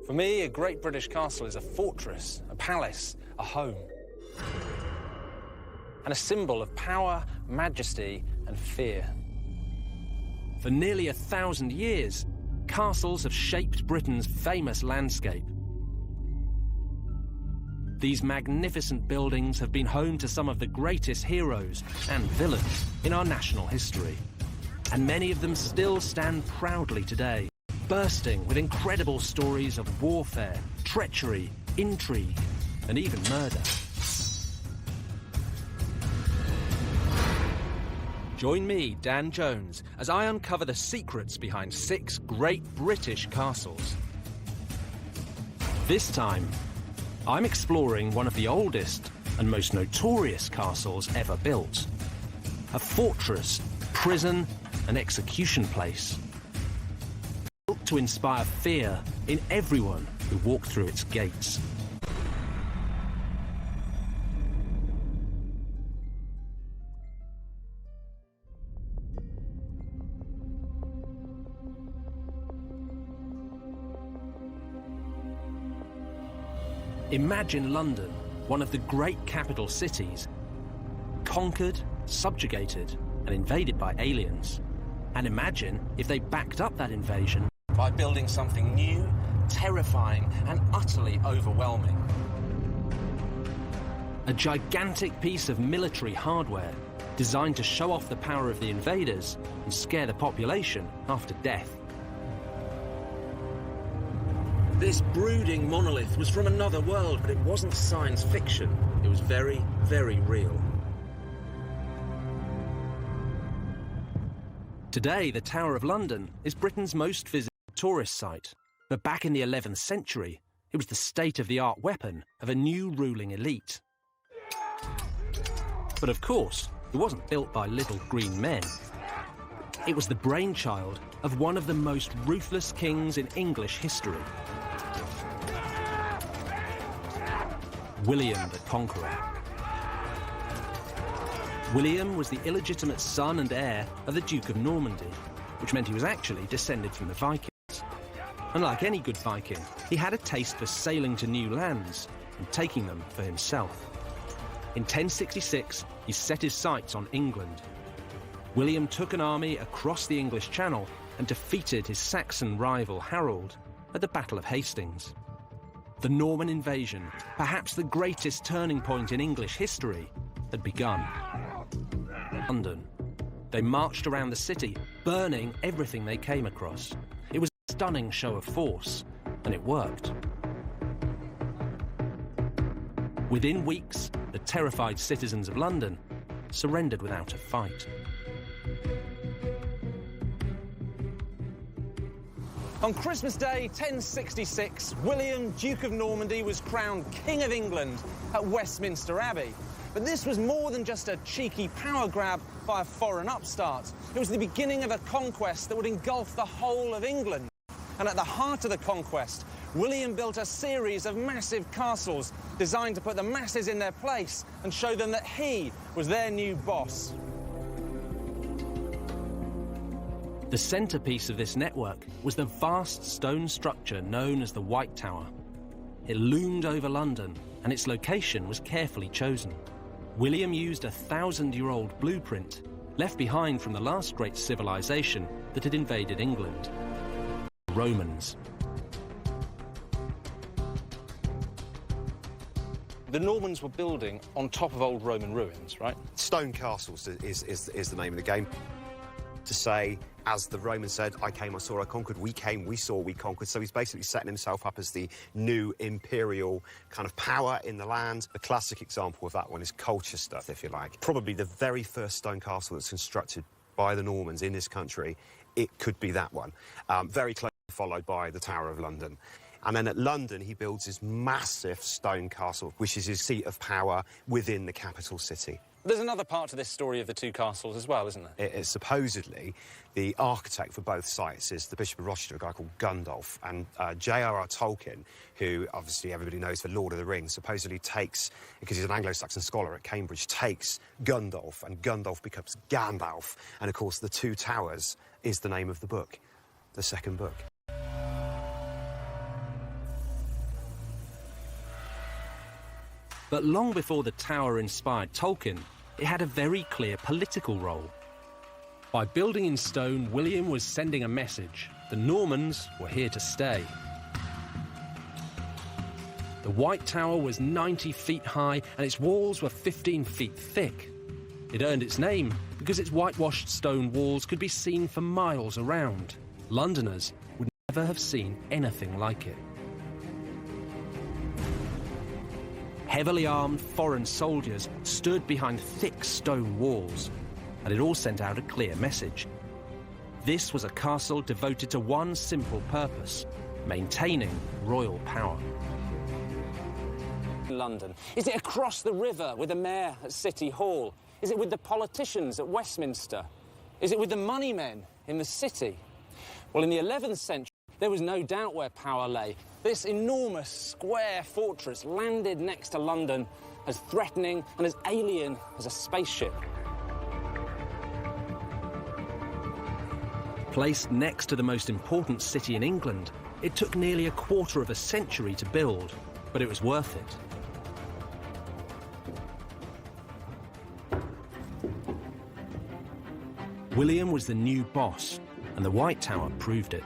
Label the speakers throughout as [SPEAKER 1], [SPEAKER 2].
[SPEAKER 1] For me, a great British castle is a fortress, a palace, a home, and a symbol of power, majesty, and fear. For nearly 1,000 years, castles have shaped Britain's famous landscape. These magnificent buildings have been home to some of the greatest heroes and villains in our national history. And many of them still stand proudly today, bursting with incredible stories of warfare, treachery, intrigue, and even murder. Join me, Dan Jones, as I uncover the secrets behind 6 great British castles. This time, I'm exploring one of the oldest and most notorious castles ever built. A fortress, prison, and execution place. Built to inspire fear in everyone who walked through its gates. Imagine London, one of the great capital cities, conquered, subjugated, and invaded by aliens. And imagine if they backed up that invasion by building something new, terrifying, and utterly overwhelming. A gigantic piece of military hardware designed to show off the power of the invaders and scare the population after death. This brooding monolith was from another world, but it wasn't science fiction. It was very, very real. Today, the Tower of London is Britain's most visited tourist site. But back in the 11th century, it was the state-of-the-art weapon of a new ruling elite. But of course, it wasn't built by little green men. It was the brainchild of one of the most ruthless kings in English history. William the Conqueror. William was the illegitimate son and heir of the Duke of Normandy, which meant he was actually descended from the Vikings. And like any good Viking, he had a taste for sailing to new lands and taking them for himself. In 1066, he set his sights on England. William took an army across the English Channel and defeated his Saxon rival Harold at the Battle of Hastings. The Norman invasion, perhaps the greatest turning point in English history, had begun. London. They marched around the city, burning everything they came across. It was a stunning show of force, and it worked. Within weeks, the terrified citizens of London surrendered without a fight. On Christmas Day 1066, William, Duke of Normandy, was crowned King of England at Westminster Abbey. But this was more than just a cheeky power grab by a foreign upstart. It was the beginning of a conquest that would engulf the whole of England. And at the heart of the conquest, William built a series of massive castles designed to put the masses in their place and show them that he was their new boss. The centrepiece of this network was the vast stone structure known as the White Tower. It loomed over London, and its location was carefully chosen. William used a 1,000-year-old blueprint left behind from the last great civilization that had invaded England, the Romans. The Normans were building on top of old Roman ruins, right?
[SPEAKER 2] Stone castles is the name of the game. To say, as the Romans said, I came, I saw, I conquered, we came, we saw, we conquered. So he's basically setting himself up as the new imperial kind of power in the land. The classic example of that one is Colchester, if you like. Probably the very first stone castle that's constructed by the Normans in this country. It could be that one. Very closely followed by the Tower of London. And then at London, he builds this massive stone castle, which is his seat of power within the capital city.
[SPEAKER 1] There's another part to this story of the two castles as well, isn't there?
[SPEAKER 2] It is supposedly the architect for both sites is the Bishop of Rochester, a guy called Gundulf. And J.R.R. Tolkien, who obviously everybody knows for Lord of the Rings, supposedly takes, because he's an Anglo-Saxon scholar at Cambridge, takes Gundulf, and Gundulf becomes Gandalf. And, of course, The Two Towers is the name of the book, the second book.
[SPEAKER 1] But long before the tower inspired Tolkien, it had a very clear political role. By building in stone, William was sending a message. The Normans were here to stay. The White Tower was 90 feet high and its walls were 15 feet thick. It earned its name because its whitewashed stone walls could be seen for miles around. Londoners would never have seen anything like it. Heavily armed foreign soldiers stood behind thick stone walls, and it all sent out a clear message. This was a castle devoted to one simple purpose: maintaining royal power.
[SPEAKER 3] London? Is it across the river with the mayor at City Hall? Is it with the politicians at Westminster? Is it with the money men in the city? Well, in the 11th century, there was no doubt where power lay. This enormous square fortress landed next to London, as threatening and as alien as a spaceship.
[SPEAKER 1] Placed next to the most important city in England, it took nearly a quarter of a century to build, but it was worth it. William was the new boss, and the White Tower proved it.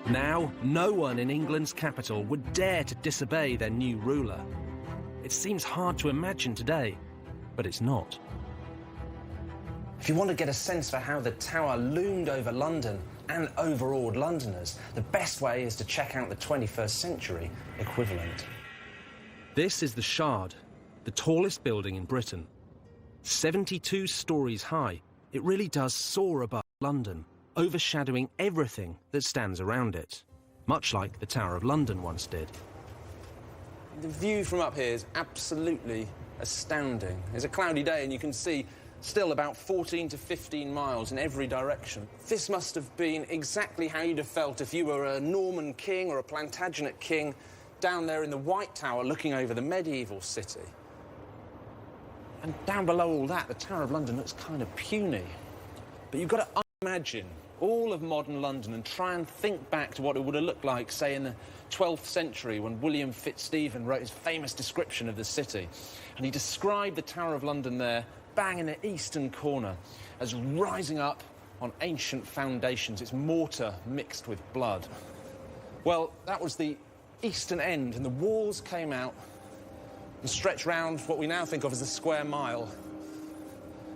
[SPEAKER 1] Now, no one in England's capital would dare to disobey their new ruler. It seems hard to imagine today, but it's not.
[SPEAKER 3] If you want to get a sense for how the tower loomed over London and overawed Londoners, the best way is to check out the 21st century equivalent.
[SPEAKER 1] This is the Shard, the tallest building in Britain. 72 stories high, it really does soar above London, overshadowing everything that stands around it, much like the Tower of London once did.
[SPEAKER 3] The view from up here is absolutely astounding. It's a cloudy day and you can see still about 14 to 15 miles in every direction. This must have been exactly how you'd have felt if you were a Norman king or a Plantagenet king down there in the White Tower looking over the medieval city. And down below all that, the Tower of London looks kind of puny. But you've got to imagine all of modern London and try and think back to what it would have looked like, say, in the 12th century when William Fitzstephen wrote his famous description of the city. And he described the Tower of London there, bang in the eastern corner, as rising up on ancient foundations, its mortar mixed with blood. Well, that was the eastern end, and the walls came out and stretched round what we now think of as the square mile.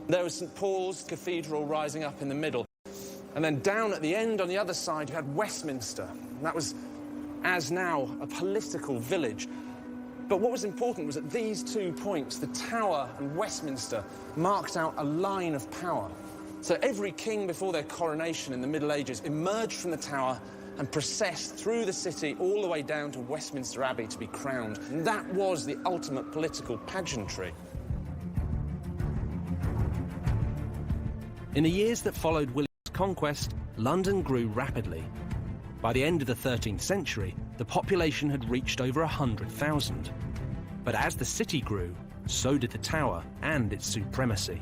[SPEAKER 3] There was St Paul's Cathedral rising up in the middle. And then down at the end on the other side, you had Westminster. And that was, as now, a political village. But what was important was at these 2 points, the Tower and Westminster marked out a line of power. So every king before their coronation in the Middle Ages emerged from the Tower and processed through the city all the way down to Westminster Abbey to be crowned. And that was the ultimate political pageantry.
[SPEAKER 1] In the years that followed William's conquest, London grew rapidly. By the end of the 13th century, the population had reached over 100,000. But as the city grew, so did the Tower and its supremacy.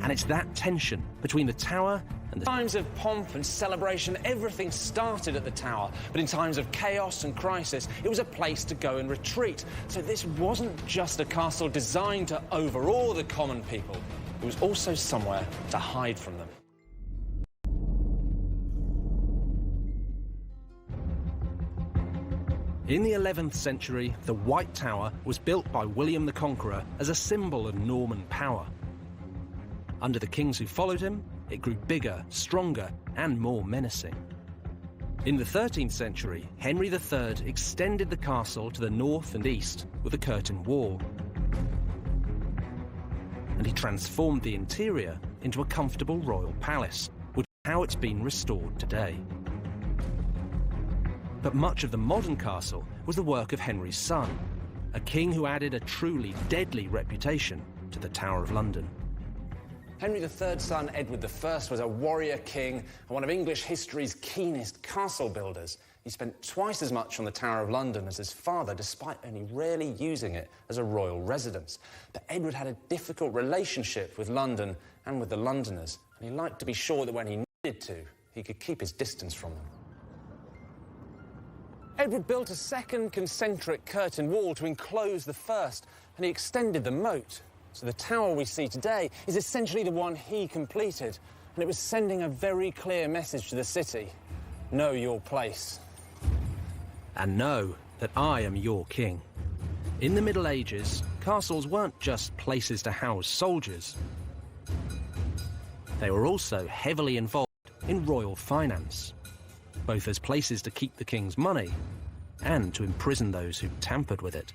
[SPEAKER 1] And it's that tension between the Tower and the...
[SPEAKER 3] In times of pomp and celebration, everything started at the Tower. But in times of chaos and crisis, it was a place to go and retreat. So this wasn't just a castle designed to overawe the common people. It was also somewhere to hide from them.
[SPEAKER 1] In the 11th century, the White Tower was built by William the Conqueror as a symbol of Norman power. Under the kings who followed him, it grew bigger, stronger, and more menacing. In the 13th century, Henry III extended the castle to the north and east with a curtain wall. And he transformed the interior into a comfortable royal palace, which is how it's been restored today. But much of the modern castle was the work of Henry's son, a king who added a truly deadly reputation to the Tower of London.
[SPEAKER 3] Henry III's son, Edward I, was a warrior king and one of English history's keenest castle builders. He spent twice as much on the Tower of London as his father, despite only rarely using it as a royal residence. But Edward had a difficult relationship with London and with the Londoners, and he liked to be sure that when he needed to, he could keep his distance from them. Edward built a second concentric curtain wall to enclose the first, and he extended the moat. So the tower we see today is essentially the one he completed, and it was sending a very clear message to the city. Know your place.
[SPEAKER 1] And know that I am your king. In the Middle Ages, castles weren't just places to house soldiers. They were also heavily involved in royal finance, both as places to keep the king's money and to imprison those who tampered with it.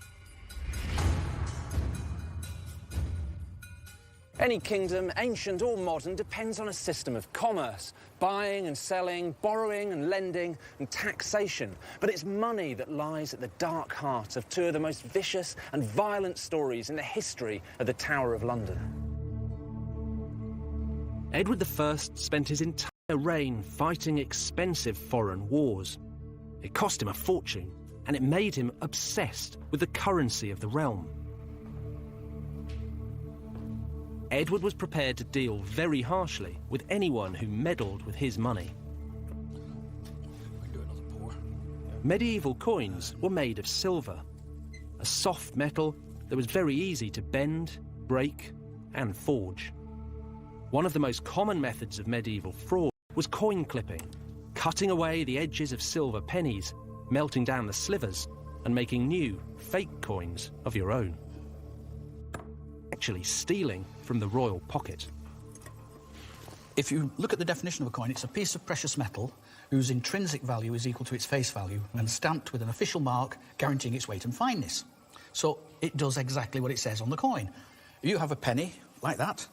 [SPEAKER 3] Any kingdom, ancient or modern, depends on a system of commerce, buying and selling, borrowing and lending, and taxation. But it's money that lies at the dark heart of two of the most vicious and violent stories in the history of the Tower of London.
[SPEAKER 1] Edward I spent his entire reign fighting expensive foreign wars. It cost him a fortune, and it made him obsessed with the currency of the realm. Edward was prepared to deal very harshly with anyone who meddled with his money. Medieval coins were made of silver, a soft metal that was very easy to bend, break, and forge. One of the most common methods of medieval fraud was coin clipping, cutting away the edges of silver pennies, melting down the slivers, and making new, fake coins of your own. Actually stealing from the royal pocket.
[SPEAKER 4] If you look at the definition of a coin, it's a piece of precious metal whose intrinsic value is equal to its face value and stamped with an official mark guaranteeing its weight and fineness. So it does exactly what it says on the coin. You have a penny, like that.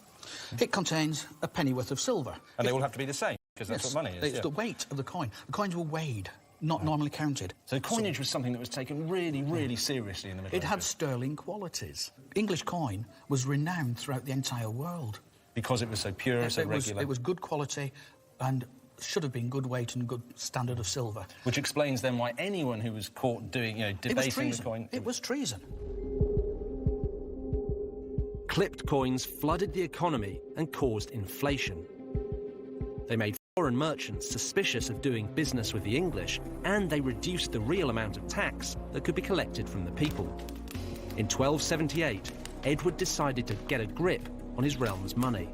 [SPEAKER 4] It contains a penny worth of silver.
[SPEAKER 5] And they all have to be the same, because that's what money is.
[SPEAKER 4] It's the weight of the coin. The coins were weighed, not normally counted.
[SPEAKER 3] So coinage was something that was taken really, really seriously in the Middle Ages.
[SPEAKER 4] It had sterling qualities. English coin was renowned throughout the entire world.
[SPEAKER 5] Because it was so pure, so regular.
[SPEAKER 4] It was good quality and should have been good weight and good standard of silver.
[SPEAKER 5] Which explains then why anyone who was caught doing, debasing the coin...
[SPEAKER 4] It was treason.
[SPEAKER 1] Clipped coins flooded the economy and caused inflation. They made foreign merchants suspicious of doing business with the English, and they reduced the real amount of tax that could be collected from the people. In 1278, Edward decided to get a grip on his realm's money,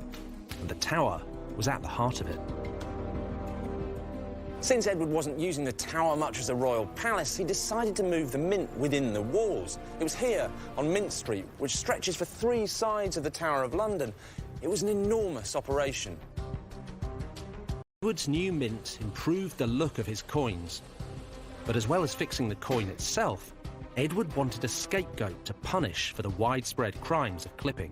[SPEAKER 1] and the Tower was at the heart of it.
[SPEAKER 3] Since Edward wasn't using the Tower much as a royal palace, he decided to move the mint within the walls. It was here, on Mint Street, which stretches for 3 sides of the Tower of London. It was an enormous operation.
[SPEAKER 1] Edward's new mint improved the look of his coins. But as well as fixing the coin itself, Edward wanted a scapegoat to punish for the widespread crimes of clipping.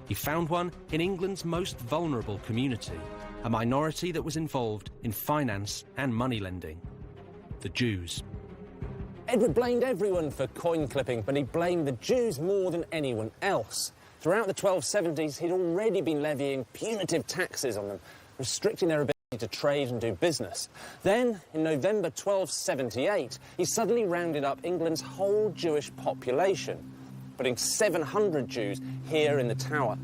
[SPEAKER 1] He found one in England's most vulnerable community, a minority that was involved in finance and money lending: the Jews.
[SPEAKER 3] Edward blamed everyone for coin clipping, but he blamed the Jews more than anyone else. Throughout the 1270s, he'd already been levying punitive taxes on them, restricting their ability to trade and do business. Then, in November 1278, he suddenly rounded up England's whole Jewish population, putting 700 Jews here in the Tower.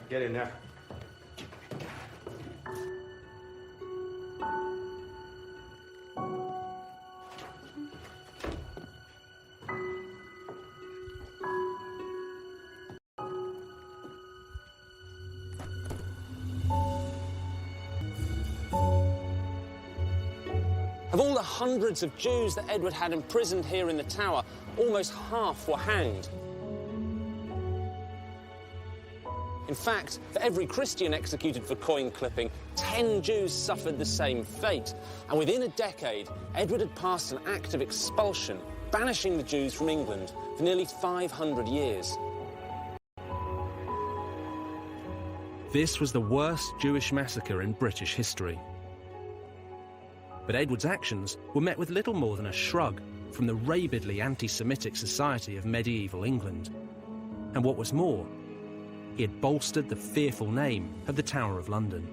[SPEAKER 2] Get in there.
[SPEAKER 3] Of all the hundreds of Jews that Edward had imprisoned here in the Tower, almost half were hanged. In fact, for every Christian executed for coin clipping, 10 Jews suffered the same fate. And within a decade, Edward had passed an act of expulsion, banishing the Jews from England for nearly 500 years.
[SPEAKER 1] This was the worst Jewish massacre in British history. But Edward's actions were met with little more than a shrug from the rabidly anti-Semitic society of medieval England. And what was more, he had bolstered the fearful name of the Tower of London.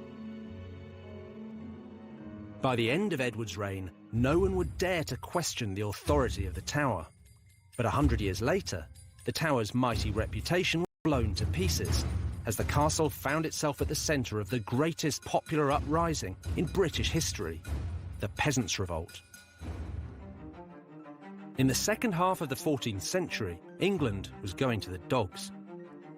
[SPEAKER 1] By the end of Edward's reign, no one would dare to question the authority of the Tower. But 100 years later, the Tower's mighty reputation was blown to pieces as the castle found itself at the centre of the greatest popular uprising in British history, the Peasants' Revolt. In the second half of the 14th century, England was going to the dogs.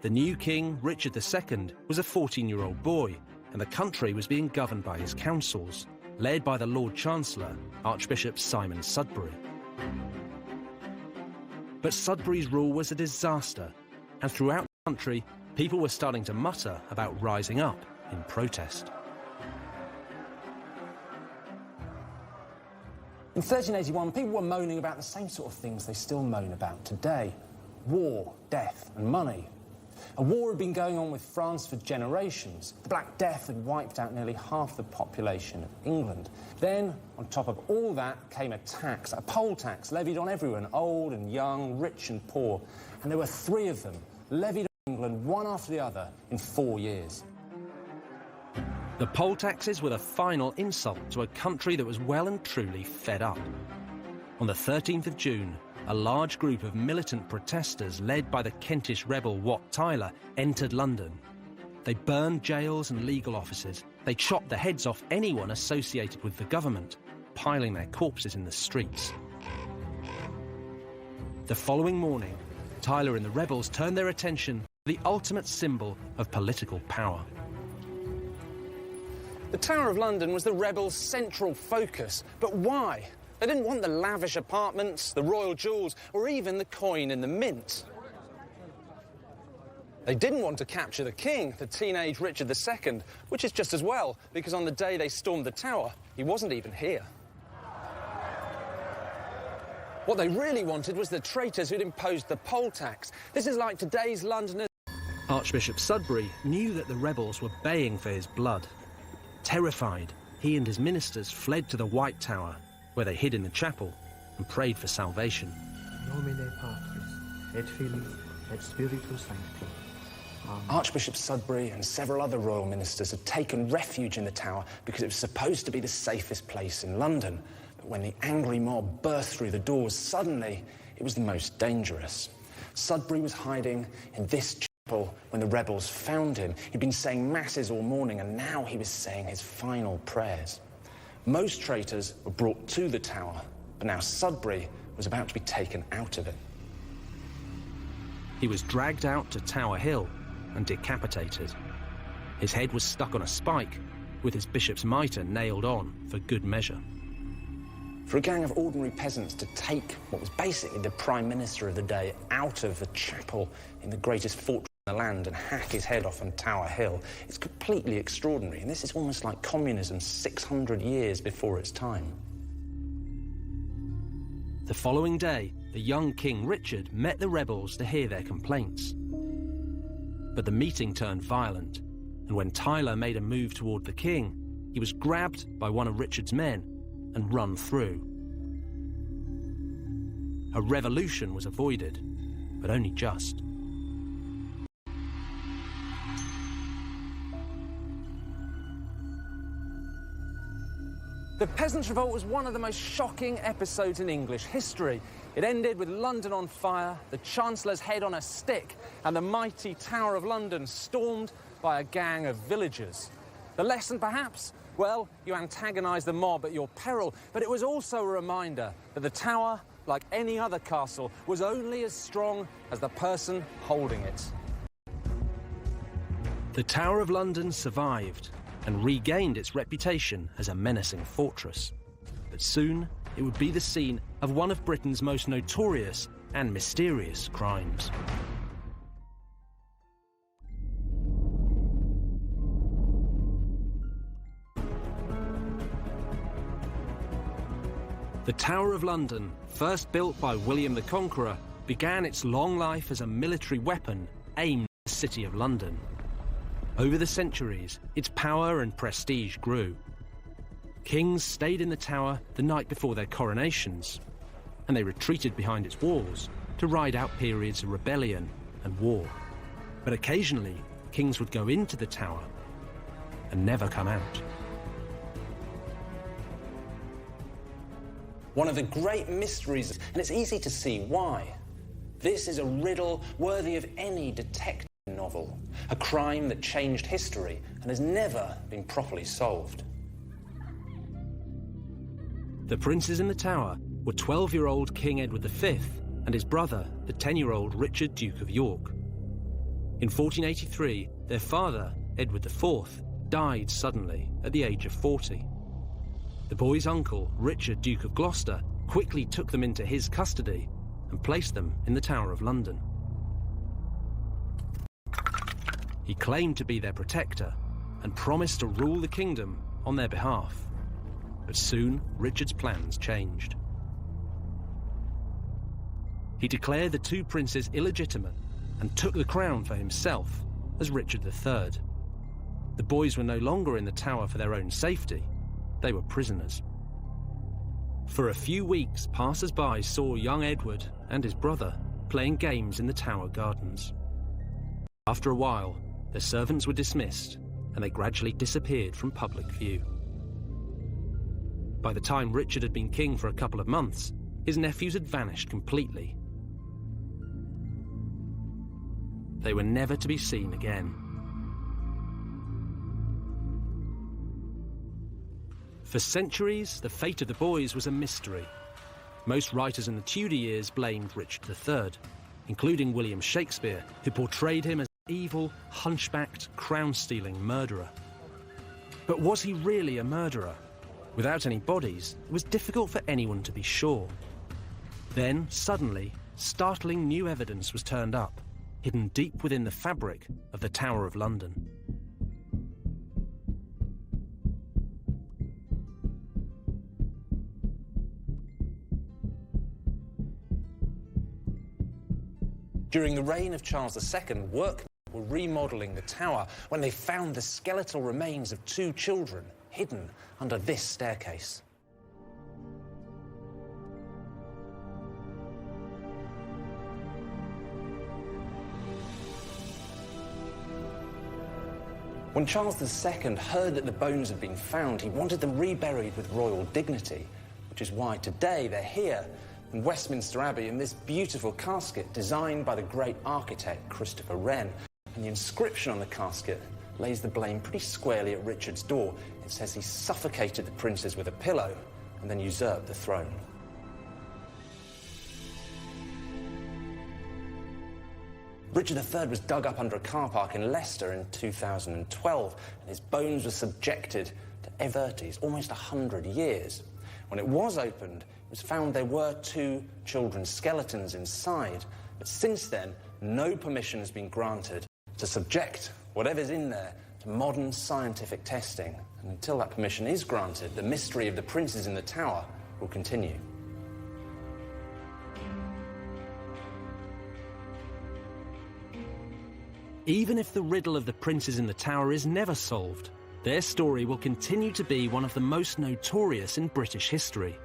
[SPEAKER 1] The new king, Richard II, was a 14-year-old boy, and the country was being governed by his councils, led by the Lord Chancellor, Archbishop Simon Sudbury. But Sudbury's rule was a disaster, and throughout the country, people were starting to mutter about rising up in protest.
[SPEAKER 3] In 1381, people were moaning about the same sort of things they still moan about today: war, death and money. A war had been going on with France for generations. The Black Death had wiped out nearly half the population of England. Then, on top of all that, came a tax, a poll tax, levied on everyone, old and young, rich and poor. And there were 3 of them, levied on England, one after the other, in 4 years.
[SPEAKER 1] The poll taxes were the final insult to a country that was well and truly fed up. On the 13th of June, a large group of militant protesters led by the Kentish rebel Wat Tyler entered London. They burned jails and legal offices. They chopped the heads off anyone associated with the government, piling their corpses in the streets. The following morning, Tyler and the rebels turned their attention to the ultimate symbol of political power.
[SPEAKER 3] The Tower of London was the rebels' central focus. But why? They didn't want the lavish apartments, the royal jewels, or even the coin in the mint. They didn't want to capture the king, the teenage Richard II, which is just as well, because on the day they stormed the tower, he wasn't even here. What they really wanted was the traitors who'd imposed the poll tax. This is like today's Londoners.
[SPEAKER 1] Archbishop Sudbury knew that the rebels were baying for his blood. Terrified, he and his ministers fled to the White Tower, where they hid in the chapel and prayed for salvation.
[SPEAKER 6] Nomine Patris, et Filii, et Spiritus Sancti. Amen.
[SPEAKER 3] Archbishop Sudbury and several other royal ministers had taken refuge in the tower because it was supposed to be the safest place in London. But when the angry mob burst through the doors, suddenly it was the most dangerous. Sudbury was hiding in this chapel when the rebels found him. He'd been saying masses all morning, and now he was saying his final prayers. Most traitors were brought to the tower, but now Sudbury was about to be taken out of it.
[SPEAKER 1] He was dragged out to Tower Hill and decapitated. His head was stuck on a spike, with his bishop's mitre nailed on for good measure.
[SPEAKER 3] For a gang of ordinary peasants to take what was basically the Prime Minister of the day out of the chapel in the greatest fortress in the land and hack his head off on Tower Hill, it's completely extraordinary, and this is almost like communism 600 years before its time.
[SPEAKER 1] The following day, the young King Richard met the rebels to hear their complaints. But the meeting turned violent, and when Tyler made a move toward the king, he was grabbed by one of Richard's men and run through. A revolution was avoided, but only just.
[SPEAKER 3] The Peasants' Revolt was one of the most shocking episodes in English history. It ended with London on fire, the Chancellor's head on a stick, and the mighty Tower of London stormed by a gang of villagers. The lesson, perhaps? Well, you antagonise the mob at your peril, but it was also a reminder that the Tower, like any other castle, was only as strong as the person holding it.
[SPEAKER 1] The Tower of London survived and regained its reputation as a menacing fortress. But soon, it would be the scene of one of Britain's most notorious and mysterious crimes. The Tower of London, first built by William the Conqueror, began its long life as a military weapon aimed at the City of London. Over the centuries, its power and prestige grew. Kings stayed in the tower the night before their coronations, and they retreated behind its walls to ride out periods of rebellion and war. But occasionally, kings would go into the tower and never come out.
[SPEAKER 3] One of the great mysteries, and it's easy to see why. This is a riddle worthy of any detective novel, a crime that changed history and has never been properly solved.
[SPEAKER 1] The princes in the tower were 12-year-old King Edward V and his brother, the 10-year-old Richard, Duke of York. In 1483, their father, Edward IV, died suddenly at the age of 40. The boys' uncle, Richard, Duke of Gloucester, quickly took them into his custody and placed them in the Tower of London. He claimed to be their protector and promised to rule the kingdom on their behalf. But soon, Richard's plans changed. He declared the two princes illegitimate and took the crown for himself as Richard III. The boys were no longer in the tower for their own safety. They were prisoners. For a few weeks, passers-by saw young Edward and his brother playing games in the tower gardens. After a while, their servants were dismissed and they gradually disappeared from public view. By the time Richard had been king for a couple of months, his nephews had vanished completely. They were never to be seen again. For centuries, the fate of the boys was a mystery. Most writers in the Tudor years blamed Richard III, including William Shakespeare, who portrayed him as an evil, hunchbacked, crown-stealing murderer. But was he really a murderer? Without any bodies, it was difficult for anyone to be sure. Then, suddenly, startling new evidence was turned up, hidden deep within the fabric of the Tower of London.
[SPEAKER 3] During the reign of Charles II, workmen were remodelling the tower when they found the skeletal remains of two children hidden under this staircase. When Charles II heard that the bones had been found, he wanted them reburied with royal dignity, which is why today they're here in Westminster Abbey in this beautiful casket designed by the great architect Christopher Wren. And the inscription on the casket lays the blame pretty squarely at Richard's door. It says he suffocated the princes with a pillow and then usurped the throne. Richard III was dug up under a car park in Leicester in 2012, and his bones were subjected to expertise almost 100 years. When it was opened, it was found there were two children's skeletons inside, but since then, no permission has been granted to subject whatever's in there to modern scientific testing. And until that permission is granted, the mystery of the princes in the tower will continue.
[SPEAKER 1] Even if the riddle of the princes in the tower is never solved, their story will continue to be one of the most notorious in British history,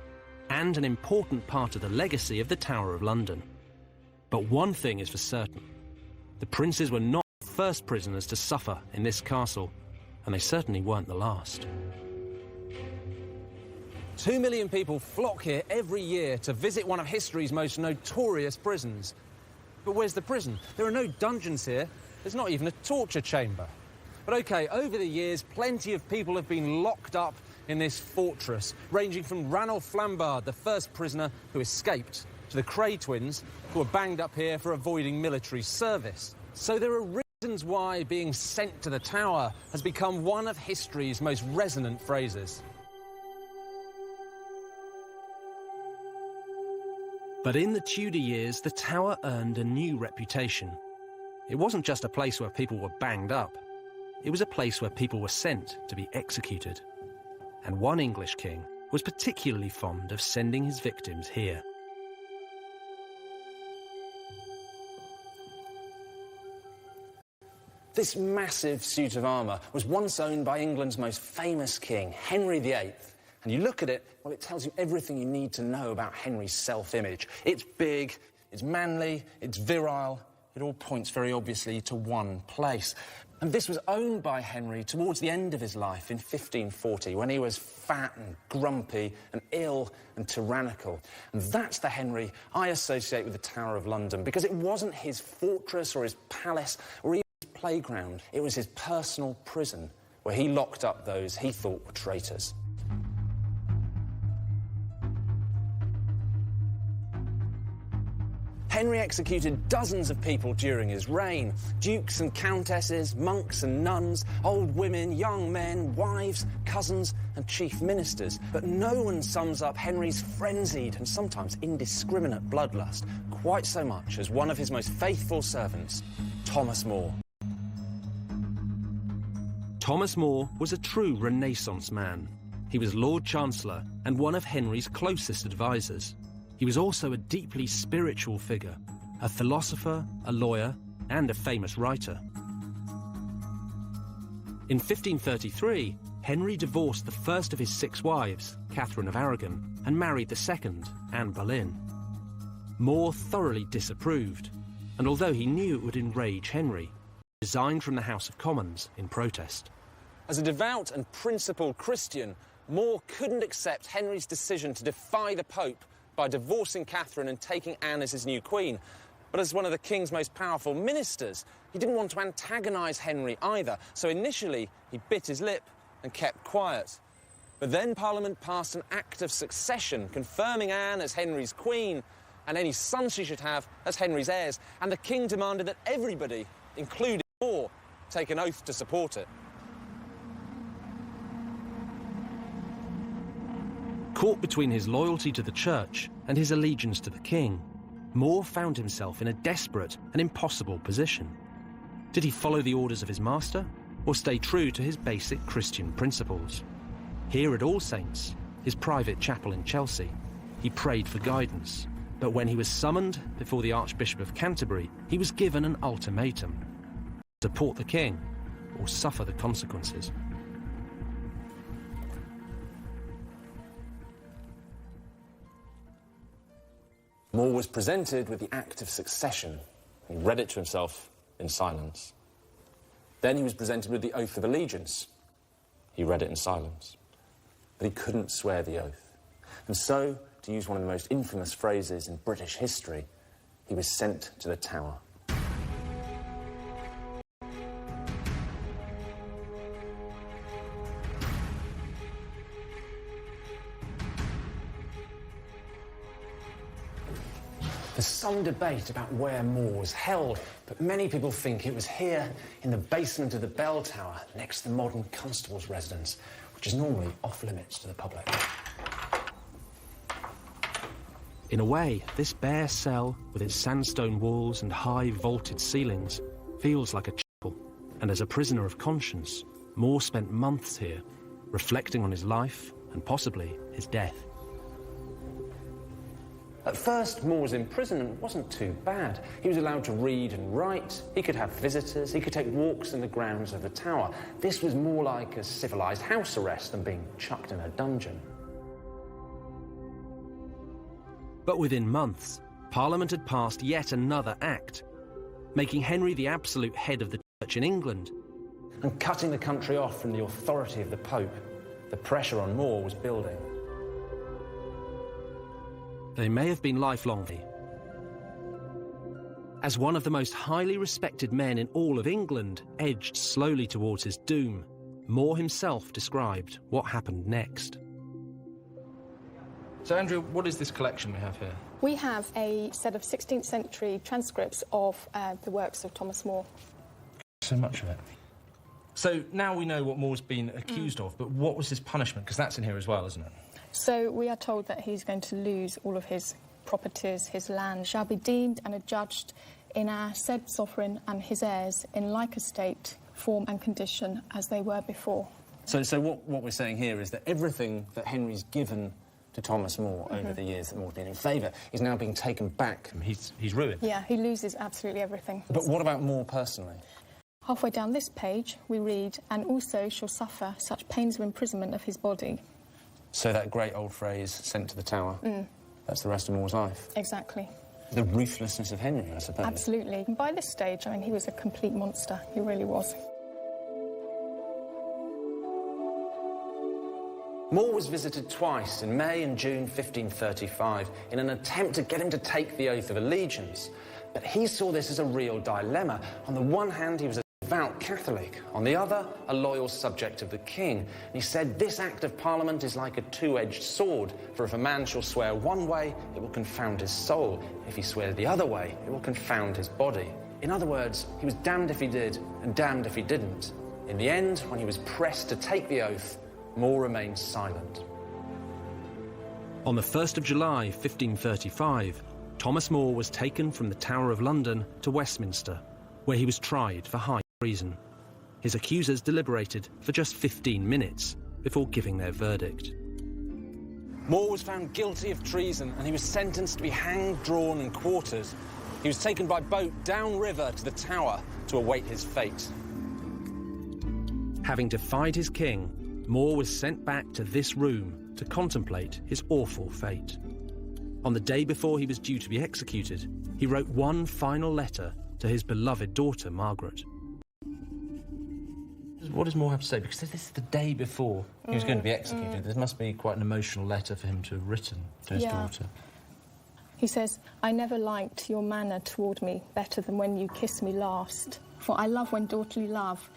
[SPEAKER 1] and an important part of the legacy of the Tower of London. But one thing is for certain: the princes were not the first prisoners to suffer in this castle, and they certainly weren't the last.
[SPEAKER 3] 2 million people flock here every year to visit one of history's most notorious prisons. But where's the prison? There are no dungeons here. There's not even a torture chamber. But OK, over the years, plenty of people have been locked up in this fortress, ranging from Ranulph Flambard, the first prisoner who escaped, to the Cray twins, who were banged up here for avoiding military service. So there are reasons why being sent to the Tower has become one of history's most resonant phrases.
[SPEAKER 1] But in the Tudor years, the Tower earned a new reputation. It wasn't just a place where people were banged up. It was a place where people were sent to be executed. And one English king was particularly fond of sending his victims here.
[SPEAKER 3] This massive suit of armour was once owned by England's most famous king, Henry VIII. And you look at it, well, it tells you everything you need to know about Henry's self-image. It's big, it's manly, it's virile. It all points very obviously to one place. And this was owned by Henry towards the end of his life in 1540, when he was fat and grumpy and ill and tyrannical. And that's the Henry I associate with the Tower of London, because it wasn't his fortress or his palace or even his playground. It was his personal prison, where he locked up those he thought were traitors. Henry executed dozens of people during his reign. Dukes and countesses, monks and nuns, old women, young men, wives, cousins and chief ministers. But no one sums up Henry's frenzied and sometimes indiscriminate bloodlust quite so much as one of his most faithful servants, Thomas More.
[SPEAKER 1] Thomas More was a true Renaissance man. He was Lord Chancellor and one of Henry's closest advisors. He was also a deeply spiritual figure, a philosopher, a lawyer, and a famous writer. In 1533, Henry divorced the first of his 6 wives, Catherine of Aragon, and married the second, Anne Boleyn. More thoroughly disapproved, and although he knew it would enrage Henry, resigned from the House of Commons in protest.
[SPEAKER 3] As a devout and principled Christian, More couldn't accept Henry's decision to defy the Pope by divorcing Catherine and taking Anne as his new queen. But as one of the king's most powerful ministers, he didn't want to antagonise Henry either, so initially he bit his lip and kept quiet. But then Parliament passed an Act of Succession confirming Anne as Henry's queen and any sons she should have as Henry's heirs, and the king demanded that everybody, including More, take an oath to support it.
[SPEAKER 1] Caught between his loyalty to the church and his allegiance to the king, More found himself in a desperate and impossible position. Did he follow the orders of his master, or stay true to his basic Christian principles? Here at All Saints, his private chapel in Chelsea, he prayed for guidance. But when he was summoned before the Archbishop of Canterbury, he was given an ultimatum: support the king or suffer the consequences.
[SPEAKER 3] More was presented with the Act of Succession. He read it to himself in silence. Then he was presented with the Oath of Allegiance. He read it in silence. But he couldn't swear the oath. And so, to use one of the most infamous phrases in British history, he was sent to the Tower. There's some debate about where More was held, but many people think it was here in the basement of the bell tower next to the modern constable's residence, which is normally off-limits to the public.
[SPEAKER 1] In a way, this bare cell, with its sandstone walls and high vaulted ceilings, feels like a chapel. And as a prisoner of conscience, More spent months here, reflecting on his life and possibly his death.
[SPEAKER 3] At first, More's imprisonment wasn't too bad. He was allowed to read and write, he could have visitors, he could take walks in the grounds of the tower. This was more like a civilised house arrest than being chucked in a dungeon.
[SPEAKER 1] But within months, Parliament had passed yet another act, making Henry the absolute head of the Church in England.
[SPEAKER 3] And cutting the country off from the authority of the Pope. The pressure on More was building.
[SPEAKER 1] They may have been lifelong. As one of the most highly respected men in all of England edged slowly towards his doom, More himself described what happened next.
[SPEAKER 5] So, Andrew, what is this collection we have here?
[SPEAKER 7] We have a set of 16th century transcripts of the works of Thomas More.
[SPEAKER 5] So much of it. So now we know what More's been accused of, but what was his punishment? Because that's in here as well, isn't it?
[SPEAKER 7] So we are told that he's going to lose all of his properties, his land shall be deemed and adjudged in our said sovereign and his heirs in like estate, form and condition as they were before.
[SPEAKER 3] So what we're saying here is that everything that Henry's given to Thomas More over the years that More's been in favour is now being taken back.
[SPEAKER 5] He's ruined.
[SPEAKER 7] Yeah, he loses absolutely everything.
[SPEAKER 3] But what about More personally?
[SPEAKER 7] Halfway down this page, we read, "And also shall suffer such pains of imprisonment of his body."
[SPEAKER 3] So that great old phrase, sent to the tower, that's the rest of More's life.
[SPEAKER 7] Exactly.
[SPEAKER 3] The ruthlessness of Henry, I suppose.
[SPEAKER 7] Absolutely. And by this stage, I mean, he was a complete monster. He really was.
[SPEAKER 3] More was visited twice in May and June 1535 in an attempt to get him to take the oath of allegiance. But he saw this as a real dilemma. On the one hand, he was a devout Catholic. On the other, a loyal subject of the king. And he said, this Act of Parliament is like a two-edged sword, for if a man shall swear one way, it will confound his soul. If he swears the other way, it will confound his body. In other words, he was damned if he did and damned if he didn't. In the end, when he was pressed to take the oath, More remained silent.
[SPEAKER 1] On the 1st of July 1535, Thomas More was taken from the Tower of London to Westminster, where he was tried for high treason. His accusers deliberated for just 15 minutes before giving their verdict.
[SPEAKER 3] More was found guilty of treason and he was sentenced to be hanged, drawn and quartered. He was taken by boat downriver to the Tower to await his fate.
[SPEAKER 1] Having defied his king, More was sent back to this room to contemplate his awful fate. On the day before he was due to be executed, he wrote one final letter to his beloved daughter, Margaret.
[SPEAKER 5] What does More have to say? Because this is the day before he was going to be executed. There must be quite an emotional letter for him to have written to his daughter.
[SPEAKER 7] He says, "I never liked your manner toward me better than when you kissed me last. For I love when daughterly love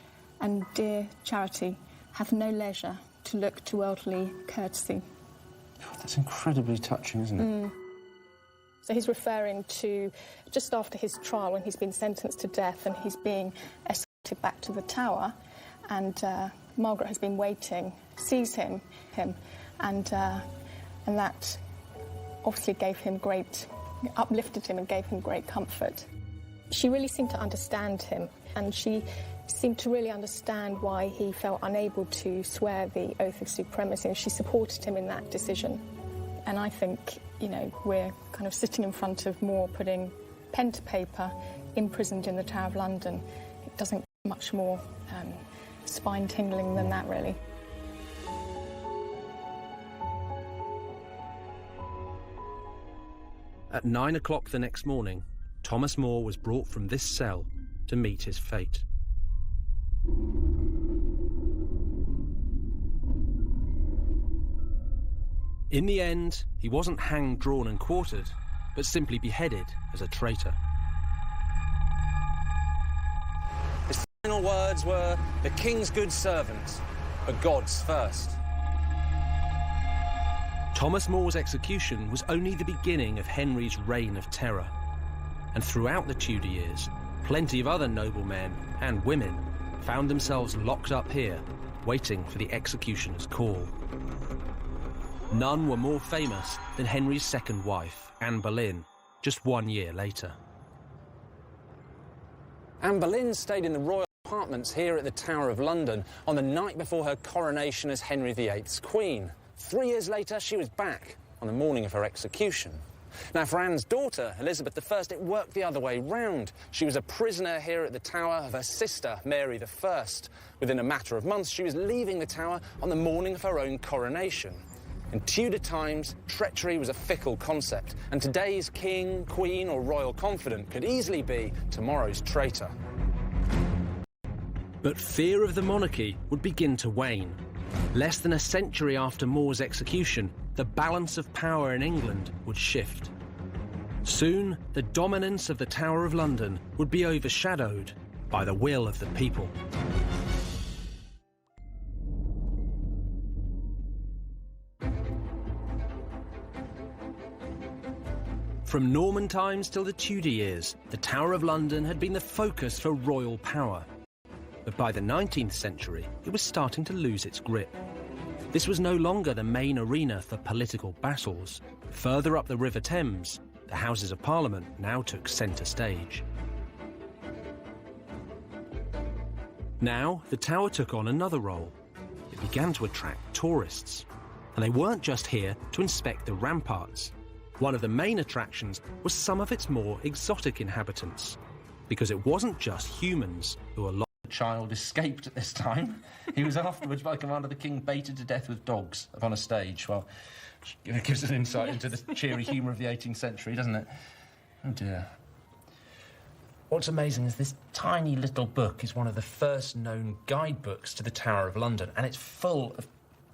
[SPEAKER 7] and dear charity have no leisure to look to worldly courtesy."
[SPEAKER 3] God, that's incredibly touching, isn't it?
[SPEAKER 7] So he's referring to just after his trial when he's been sentenced to death and he's being escorted back to the Tower, and Margaret has been waiting, sees him, and that obviously gave him uplifted him and gave him great comfort. She really seemed to understand him, and she seemed to really understand why he felt unable to swear the oath of supremacy, and she supported him in that decision. And I think, you know, we're kind of sitting in front of More putting pen to paper, imprisoned in the Tower of London. It doesn't get much more spine-tingling than that, really.
[SPEAKER 1] At 9 o'clock the next morning, Thomas More was brought from this cell to meet his fate. In the end, he wasn't hanged, drawn and quartered, but simply beheaded as a traitor.
[SPEAKER 3] His final words were, "The king's good servant, but God's first."
[SPEAKER 1] Thomas More's execution was only the beginning of Henry's reign of terror. And throughout the Tudor years, plenty of other noblemen and women found themselves locked up here, waiting for the executioner's call. None were more famous than Henry's second wife, Anne Boleyn, just 1 year later.
[SPEAKER 3] Anne Boleyn stayed in the royal apartments here at the Tower of London on the night before her coronation as Henry VIII's queen. 3 years later, she was back on the morning of her execution. Now, for Anne's daughter, Elizabeth I, it worked the other way round. She was a prisoner here at the Tower of her sister, Mary I. Within a matter of months, she was leaving the Tower on the morning of her own coronation. In Tudor times, treachery was a fickle concept, and today's king, queen or royal confidant could easily be tomorrow's traitor.
[SPEAKER 1] But fear of the monarchy would begin to wane. Less than a century after More's execution, the balance of power in England would shift. Soon, the dominance of the Tower of London would be overshadowed by the will of the people. From Norman times till the Tudor years, the Tower of London had been the focus for royal power. But by the 19th century, it was starting to lose its grip. This was no longer the main arena for political battles. Further up the River Thames, the Houses of Parliament now took centre stage. Now, the Tower took on another role. It began to attract tourists. And they weren't just here to inspect the ramparts. One of the main attractions was some of its more exotic inhabitants, because it wasn't just humans who were locked in the
[SPEAKER 5] child, escaped at this time. He was afterwards, by command of the king, baited to death with dogs upon a stage. Well, it gives an insight into the cheery humour of the 18th century, doesn't it? Oh, dear. What's amazing is this tiny little book is one of the first known guidebooks to the Tower of London, and it's full of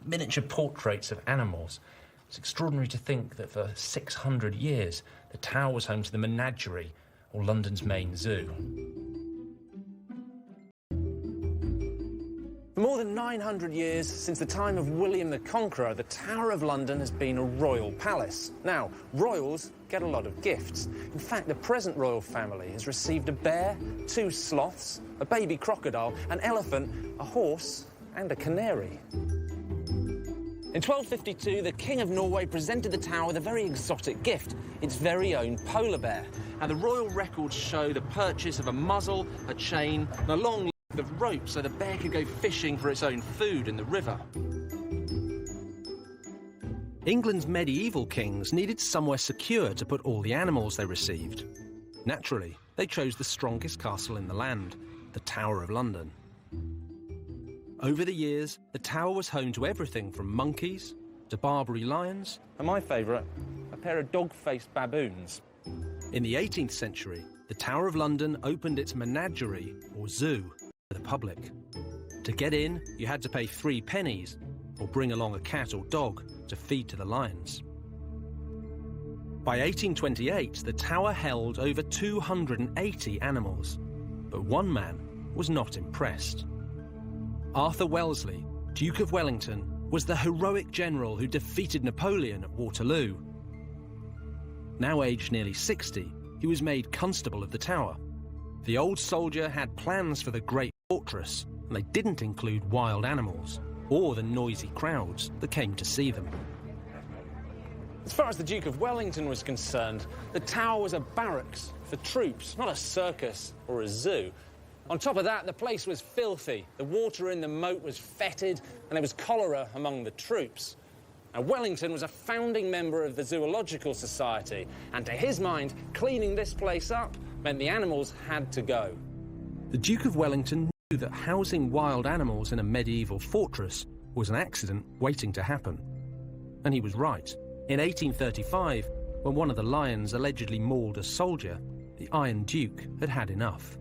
[SPEAKER 5] miniature portraits of animals. It's extraordinary to think that for 600 years, the Tower was home to the menagerie, or London's main zoo.
[SPEAKER 3] For more than 900 years, since the time of William the Conqueror, the Tower of London has been a royal palace. Now, royals get a lot of gifts. In fact, the present royal family has received a bear, 2 sloths, a baby crocodile, an elephant, a horse, and a canary. In 1252, the King of Norway presented the Tower with a very exotic gift, its very own polar bear.
[SPEAKER 1] Now, the royal records show the purchase of a muzzle, a chain, and a long length of rope so the bear could go fishing for its own food in the river. England's medieval kings needed somewhere secure to put all the animals they received. Naturally, they chose the strongest castle in the land, the Tower of London. Over the years, the Tower was home to everything from monkeys to Barbary lions.
[SPEAKER 3] And my favourite, a pair of dog-faced baboons.
[SPEAKER 1] In the 18th century, the Tower of London opened its menagerie, or zoo, to the public. To get in, you had to pay 3 pennies, or bring along a cat or dog to feed to the lions. By 1828, the Tower held over 280 animals, but one man was not impressed. Arthur Wellesley, Duke of Wellington, was the heroic general who defeated Napoleon at Waterloo. Now aged nearly 60, he was made Constable of the Tower. The old soldier had plans for the great fortress, and they didn't include wild animals or the noisy crowds that came to see them.
[SPEAKER 3] As far as the Duke of Wellington was concerned, the Tower was a barracks for troops, not a circus or a zoo. On top of that, the place was filthy, the water in the moat was fetid, and there was cholera among the troops. Now, Wellington was a founding member of the Zoological Society, and to his mind, cleaning this place up meant the animals had to go.
[SPEAKER 1] The Duke of Wellington knew that housing wild animals in a medieval fortress was an accident waiting to happen. And he was right. In 1835, when one of the lions allegedly mauled a soldier, the Iron Duke had had enough.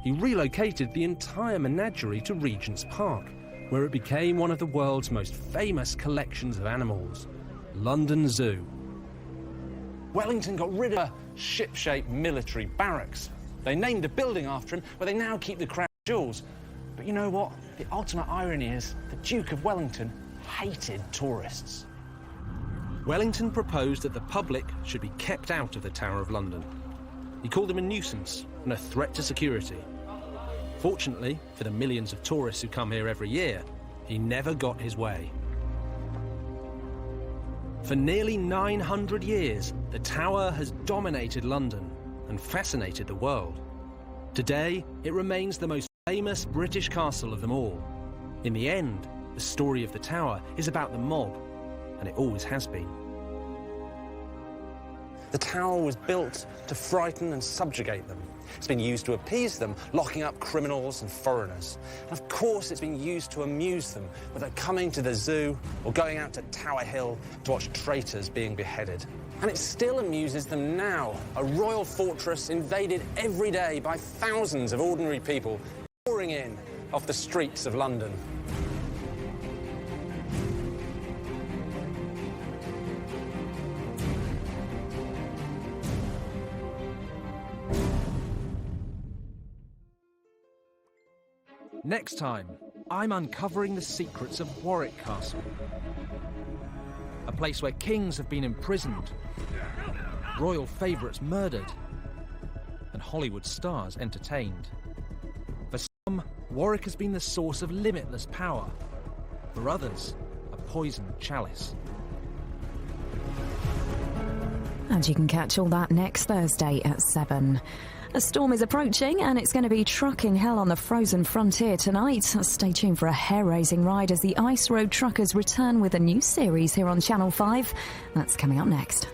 [SPEAKER 1] He relocated the entire menagerie to Regent's Park, where it became one of the world's most famous collections of animals, London Zoo.
[SPEAKER 3] Wellington got rid of a ship-shaped military barracks. They named a building after him where they now keep the crown jewels. But you know what? The ultimate irony is the Duke of Wellington hated tourists.
[SPEAKER 1] Wellington proposed that the public should be kept out of the Tower of London. He called them a nuisance and a threat to security. Fortunately, for the millions of tourists who come here every year, he never got his way. For nearly 900 years, the Tower has dominated London and fascinated the world. Today, it remains the most famous British castle of them all. In the end, the story of the Tower is about the mob, and it always has been.
[SPEAKER 3] The Tower was built to frighten and subjugate them. It's been used to appease them, locking up criminals and foreigners. And of course, it's been used to amuse them, whether coming to the zoo or going out to Tower Hill to watch traitors being beheaded. And it still amuses them now, a royal fortress invaded every day by thousands of ordinary people pouring in off the streets of London.
[SPEAKER 1] Next time, I'm uncovering the secrets of Warwick Castle. A place where kings have been imprisoned, royal favourites murdered, and Hollywood stars entertained. For some, Warwick has been the source of limitless power. For others, a poisoned chalice.
[SPEAKER 8] And you can catch all that next Thursday at 7. A storm is approaching and it's going to be trucking hell on the frozen frontier tonight. Stay tuned for a hair-raising ride as the Ice Road Truckers return with a new series here on Channel 5. That's coming up next.